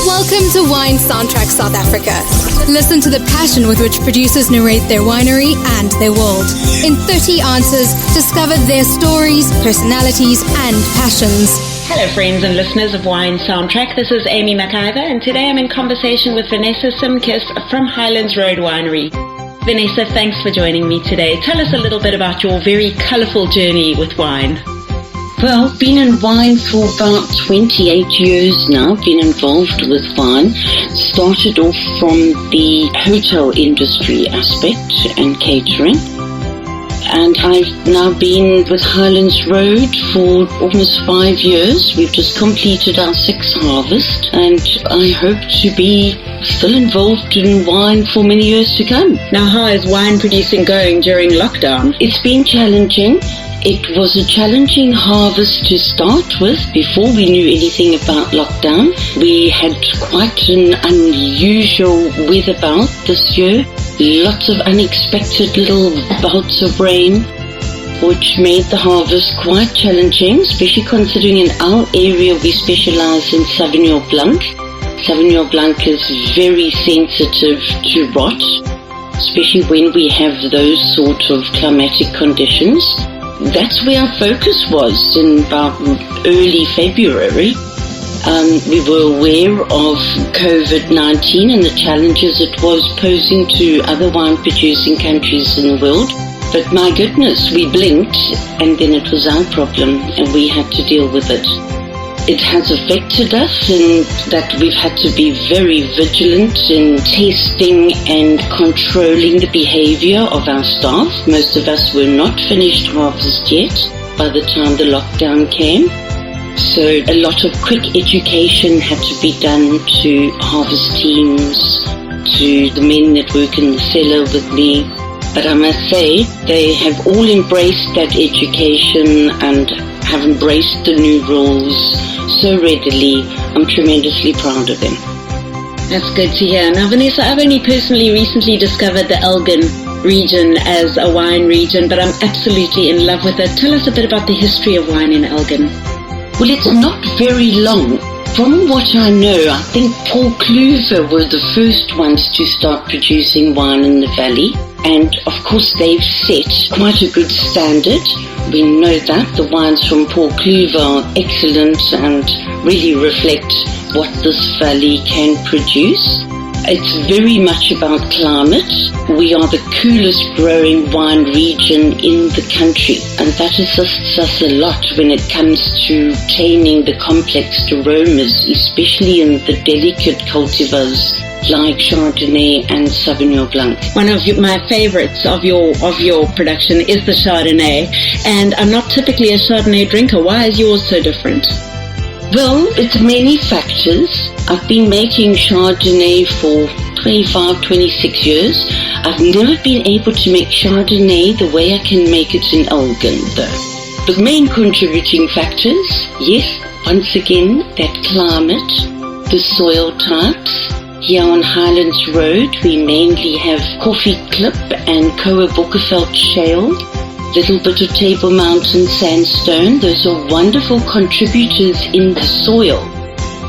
Welcome to Wine Soundtrack South Africa. Listen to the passion with which producers narrate their winery and their world. In 30 answers, discover their stories, personalities, and passions. Hello friends and listeners of Wine Soundtrack, this is Amy McIver, and today I'm in conversation with Vanessa Mead from Highlands Road Winery. Vanessa, thanks for joining me today. Tell us a little bit about your very colourful journey with wine. Well, I've been in wine for about 28 years now, been involved with wine. Started off from the hotel industry aspect and catering. And I've now been with Highlands Road for almost 5 years. We've just completed our 6th harvest, and I hope to be still involved in wine for many years to come. Now, how is wine producing going during lockdown? It's been challenging. It was a challenging harvest to start with before we knew anything about lockdown. We had quite an unusual weather bout this year. Lots of unexpected little bouts of rain, which made the harvest quite challenging, especially considering in our area we specialize in Sauvignon Blanc. Sauvignon Blanc is very sensitive to rot, especially when we have those sort of climatic conditions. That's where our focus was in about early February. We were aware of COVID-19 and the challenges it was posing to other wine-producing countries in the world. But my goodness, we blinked and then it was our problem and we had to deal with it. It has affected us in that we've had to be very vigilant in testing and controlling the behavior of our staff. Most of us were not finished harvest yet by the time the lockdown came. So a lot of quick education had to be done to harvest teams, to the men that work in the cellar with me. But I must say, they have all embraced that education and have embraced the new rules so readily. I'm tremendously proud of them. That's good to hear. Now, Vanessa, I've only personally recently discovered the Elgin region as a wine region, but I'm absolutely in love with it. Tell us a bit about the history of wine in Elgin. Well, it's not very long. From what I know, I think Paul Kluwer were the first ones to start producing wine in the valley. And of course, they've set quite a good standard. We know that the wines from Paul Kluwer are excellent and really reflect what this valley can produce. It's very much about climate. We are the coolest growing wine region in the country, and that assists us a lot when it comes to taming the complex aromas, especially in the delicate cultivars like Chardonnay and Sauvignon Blanc. One of my favorites of your production is the Chardonnay, and I'm not typically a Chardonnay drinker. Why is yours so different? Well, it's many factors. I've been making Chardonnay for 25, 26 years. I've never been able to make Chardonnay the way I can make it in Elgin, though. The main contributing factors, yes, once again, that climate, the soil types. Here on Highlands Road, we mainly have Coffee Clip and Koa Bokkerveld shale, little bit of Table Mountain sandstone. Those are wonderful contributors in the soil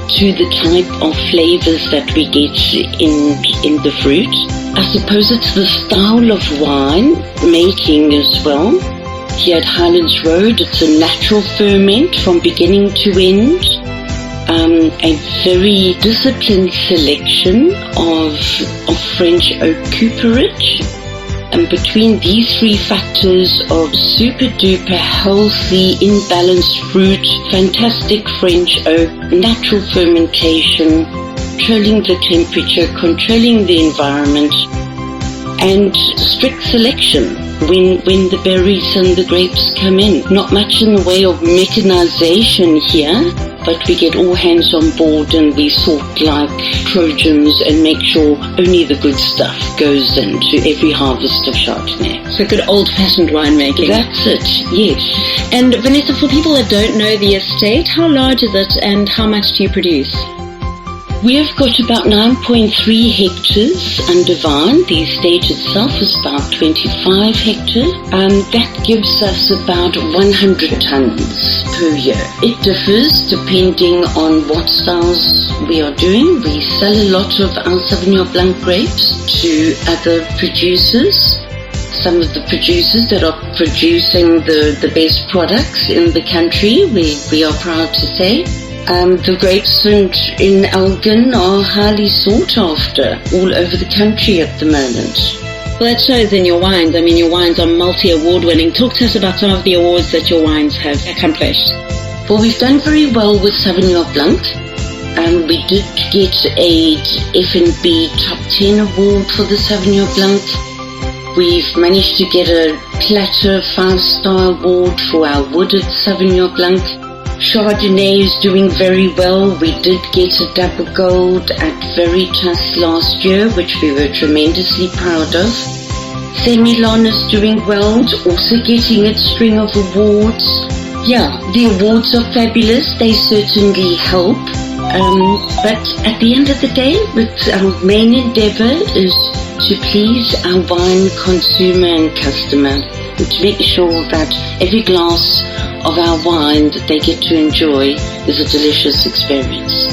to the type of flavors that we get in the fruit. I suppose it's the style of wine making as well. Here at Highlands Road, it's a natural ferment from beginning to end. A very disciplined selection of French oak cooperage. And between these three factors of super duper healthy, imbalanced fruit, fantastic French oak, natural fermentation, controlling the temperature, controlling the environment, and strict selection when the berries and the grapes come in. Not much in the way of mechanization here, but we get all hands on board and we sort like Trojans and make sure only the good stuff goes into every harvest of Chardonnay. So good old-fashioned winemaking. That's it, yes. And Vanessa, for people that don't know the estate, how large is it and how much do you produce? We've got about 9.3 hectares under vine. The estate itself is about 25 hectares. That gives us about 100 tons per year. It differs depending on what styles we are doing. We sell a lot of our Sauvignon Blanc grapes to other producers. Some of the producers that are producing the best products in the country, we are proud to say. The grapes in Elgin are highly sought after all over the country at the moment. Well, that shows in your wines. I mean, your wines are multi-award winning. Talk to us about some of the awards that your wines have accomplished. Well, we've done very well with Sauvignon Blanc. We did get a F&B Top 10 award for the Sauvignon Blanc. We've managed to get a Platter 5-star award for our wooded Sauvignon Blanc. Chardonnay is doing very well. We did get a double gold at Varieties last year, which we were tremendously proud of. Semillon is doing well, also getting its string of awards. Yeah, the awards are fabulous. They certainly help. But at the end of the day, our main endeavor is to please our wine consumer and customer, and to make sure that every glass of our wine that they get to enjoy is a delicious experience.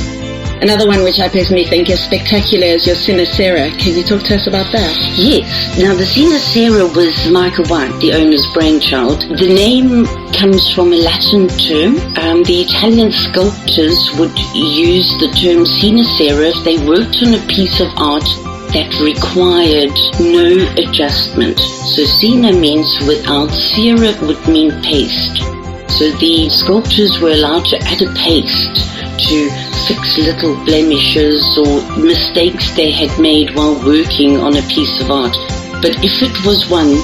Another one which I personally think is spectacular is your Sinacera. Can you talk to us about that? Yes. Now, the Sinacera was Michael White, the owner's brainchild. The name comes from a Latin term. The Italian sculptors would use the term Sinacera if they worked on a piece of art that required no adjustment. So Sina means without, Cera would mean paste. So the sculptors were allowed to add a paste to fix little blemishes or mistakes they had made while working on a piece of art. But if it was one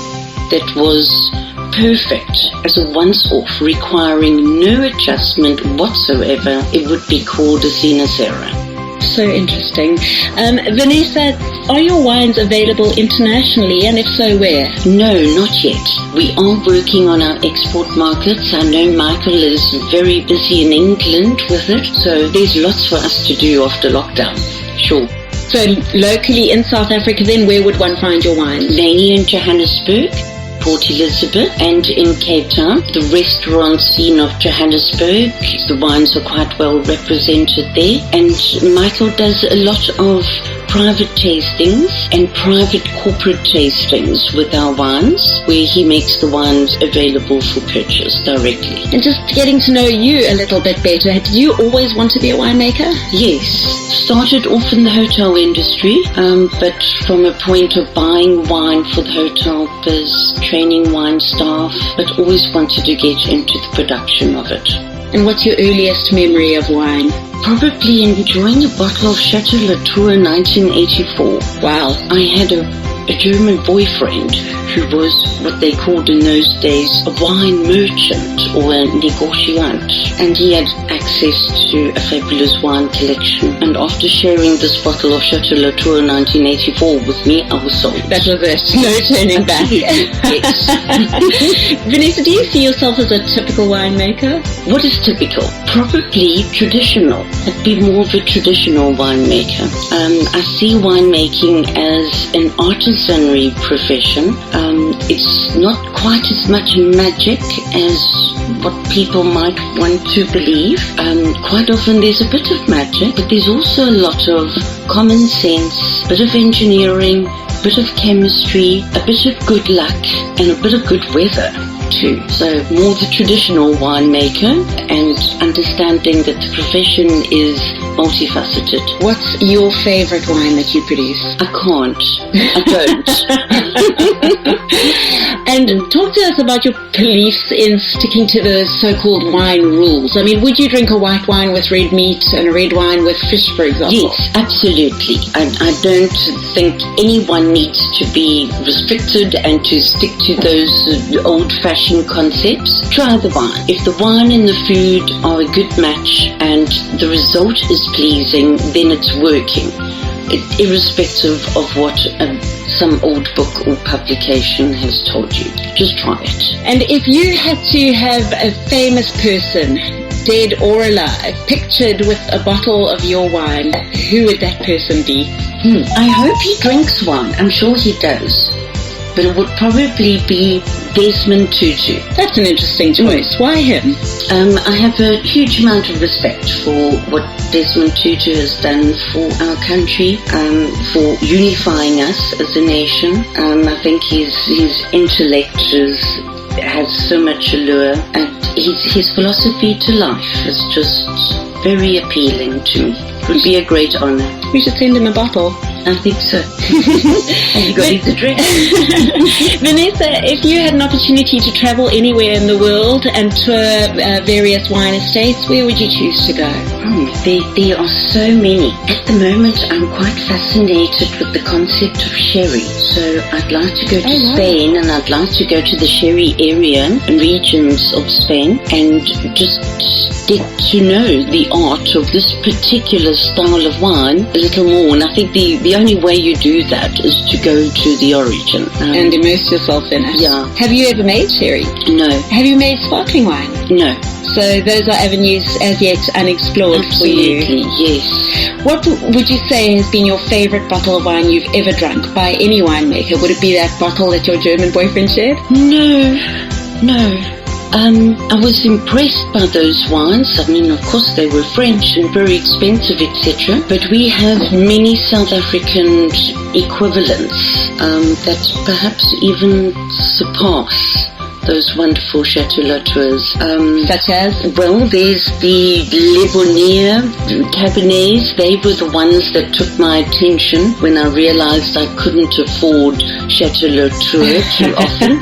that was perfect as a once-off, requiring no adjustment whatsoever, it would be called a Sinacera. So interesting. Vanessa, are your wines available internationally, and if so, where? No, not yet. We are working on our export markets. I know Michael is very busy in England with it, so there's lots for us to do after lockdown. Sure. So locally in South Africa, then where would one find your wines? Mainly in Johannesburg, Port Elizabeth, and in Cape Town. The restaurant scene of Johannesburg, the wines are quite well represented there. And Michael does a lot of private tastings and private corporate tastings with our wines, where he makes the wines available for purchase directly. And just getting to know you a little bit better, did you always want to be a winemaker? Yes. Started off in the hotel industry, but from a point of buying wine for the hotel biz, training wine staff, but always wanted to get into the production of it. And what's your earliest memory of wine? Probably enjoying a bottle of Chateau Latour in 1984. Wow. I had a German boyfriend who was what they called in those days a wine merchant or a negociant, and he had access to a fabulous wine collection. And after sharing this bottle of Chateau Latour in 1984 with me, I was sold. That was it. No turning back. Yes. Vanessa, do you see yourself as a typical winemaker? What is typical? Probably traditional. I'd be more of a traditional winemaker. I see winemaking as an artisanry profession. It's not quite as much magic as what people might want to believe. Quite often there's a bit of magic, but there's also a lot of common sense, a bit of engineering, a bit of chemistry, a bit of good luck, and a bit of good weather too. So more the traditional winemaker, and understanding that the profession is multifaceted. What's your favorite wine that you produce? I can't. I don't. And talk to us about your beliefs in sticking to the so-called wine rules. I mean, would you drink a white wine with red meat and a red wine with fish, for example? Yes, absolutely. I don't think anyone needs to be restricted and to stick to those old-fashioned concepts. Try the wine. If the wine and the food are a good match and the result is pleasing, then it's working. Irrespective of what some old book or publication has told you. Just try it. And if you had to have a famous person dead or alive, pictured with a bottle of your wine, who would that person be? I hope he drinks wine. I'm sure he does. But it would probably be Desmond Tutu. That's an interesting choice. Why him? I have a huge amount of respect for what Desmond Tutu has done for our country, for unifying us as a nation. I think his intellect has so much allure, and his philosophy to life is just very appealing to me. It would be a great honor. We should send him a bottle. I think so. And you got to drink. Vanessa, if you had an opportunity to travel anywhere in the world and tour various wine estates, where would you choose to go? There are so many. At the moment, I'm quite fascinated with the concept of sherry. So I'd like to go to Spain, and I'd like to go to the sherry area and regions of Spain and just get to know the art of this particular style of wine a little more. And I think the only way you do that is to go to the origin. And immerse yourself in it. Yeah. Have you ever made sherry? No. Have you made sparkling wine? No. So those are avenues as yet unexplored for you. Absolutely, yes. What would you say has been your favorite bottle of wine you've ever drunk by any winemaker? Would it be that bottle that your German boyfriend shared? No. I was impressed by those wines. I mean, of course, they were French and very expensive, etc. But we have many South African equivalents that perhaps even surpass those wonderful Chateau Latours. Such as? Well, there's the Le Bonnier Cabernets. They were the ones that took my attention when I realized I couldn't afford Chateau Latour too often.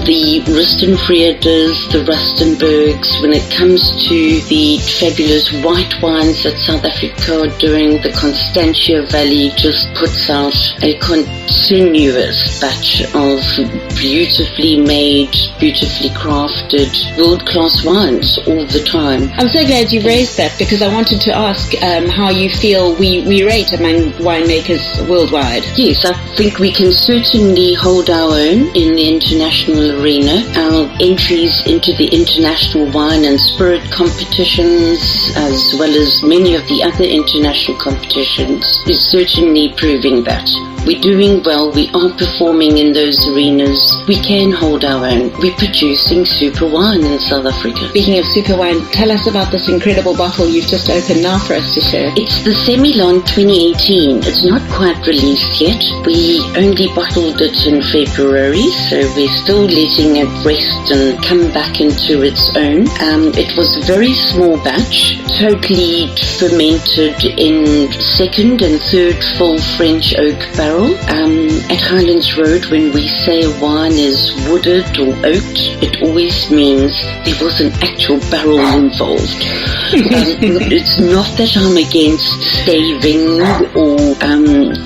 The Rustenfrieders, the Rustenburgs. When it comes to the fabulous white wines that South Africa during the Constantia Valley just puts out a continuous batch of beautifully made, beautifully crafted, world-class wines all the time. I'm so glad you raised that, because I wanted to ask how you feel we rate among winemakers worldwide. Yes, I think we can certainly hold our own in the international arena. Our entries into the international wine and spirit competitions, as well as many of the other international competitions, is certainly proving that. We're doing well, we are performing in those arenas, we can hold our own. We're producing super wine in South Africa. Speaking of super wine, tell us about this incredible bottle you've just opened now for us to share. It's the Semillon 2018. It's not quite released yet. We only bottled it in February, so we're still letting it rest and come back into its own. It was a very small batch, totally fermented in second and third full French oak barrel. At Highlands Road, when we say a wine is wooded or oaked, it always means there was an actual barrel involved. It's not that I'm against staving or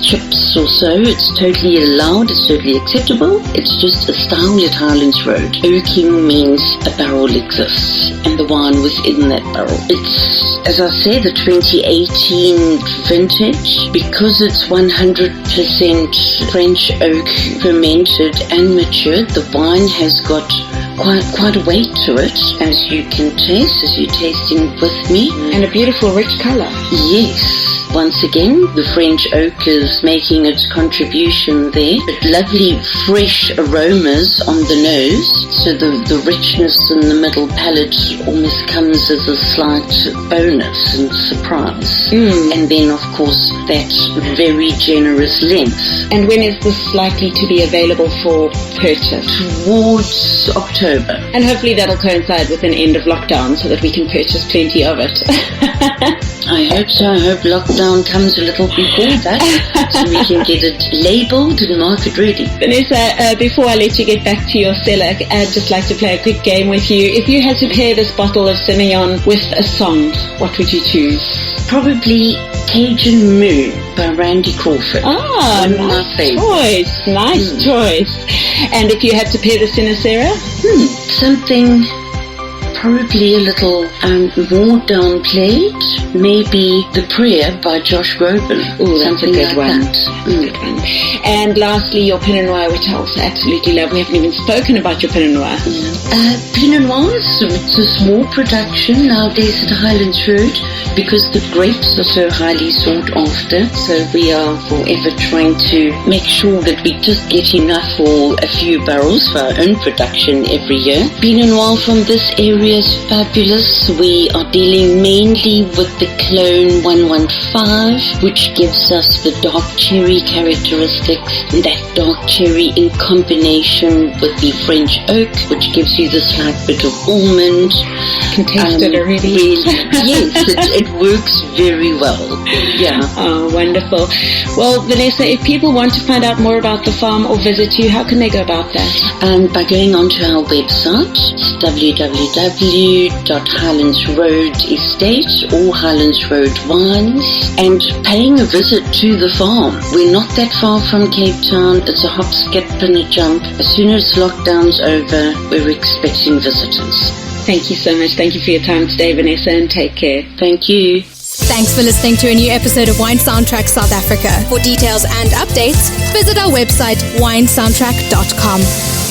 chips or so. It's totally allowed, it's totally acceptable. It's just a style at Highlands Road. Oaking means a barrel exists and the wine was in that barrel. It's, as I say, the 2018 vintage. Because it's 100% French oak fermented and matured, the wine has got quite a weight to it, as you can taste, as you're tasting with me. And a beautiful rich color. Yes. Once again, the French oak is making its contribution there. But lovely fresh aromas on the nose, so the richness in the middle palate almost comes as a slight bonus and surprise. And then, of course, that very generous length. And when is this likely to be available for purchase? Towards October. And hopefully that'll coincide with an end of lockdown so that we can purchase plenty of it. I hope so. I hope lockdown comes a little before that so we can get it labelled and market ready. Vanessa, before I let you get back to your cellar, I'd just like to play a quick game with you. If you had to pair this bottle of Semillon with a song, what would you choose? Probably Cajun Moon by Randy Crawford. Ah, one of my favorites. Nice choice. And if you had to pair the Sinacera? Something probably a little more downplayed. Maybe The Prayer by Josh Groban. Oh, that's a good one. Good one. And lastly, your Pinot Noir, which I also absolutely love. We haven't even spoken about your Pinot Noir. Pinot Noir, it's a small production nowadays at Highlands Road because the grapes are so highly sought after. So we are forever trying to make sure that we just get enough for a few barrels for our own production every year. Pinot Noir from this area is fabulous. We are dealing mainly with the clone 115, which gives us the dark cherry characteristics. And that dark cherry in combination with the French oak, which gives you the slight bit of almond. Can taste it already. Really, yes, it works very well. Yeah. Oh, wonderful. Well, Vanessa, if people want to find out more about the farm or visit you, how can they go about that? By going onto our website, www.Highlands Road Estate or Highlands Road Wines, and paying a visit to the farm. We're not that far from Cape Town. It's a hop, skip and a jump. As soon as lockdown's over, we're expecting visitors. Thank you so much. Thank you for your time today, Vanessa, and take care. Thank you. Thanks for listening to a new episode of Wine Soundtrack South Africa. For details and updates, visit our website winesoundtrack.com.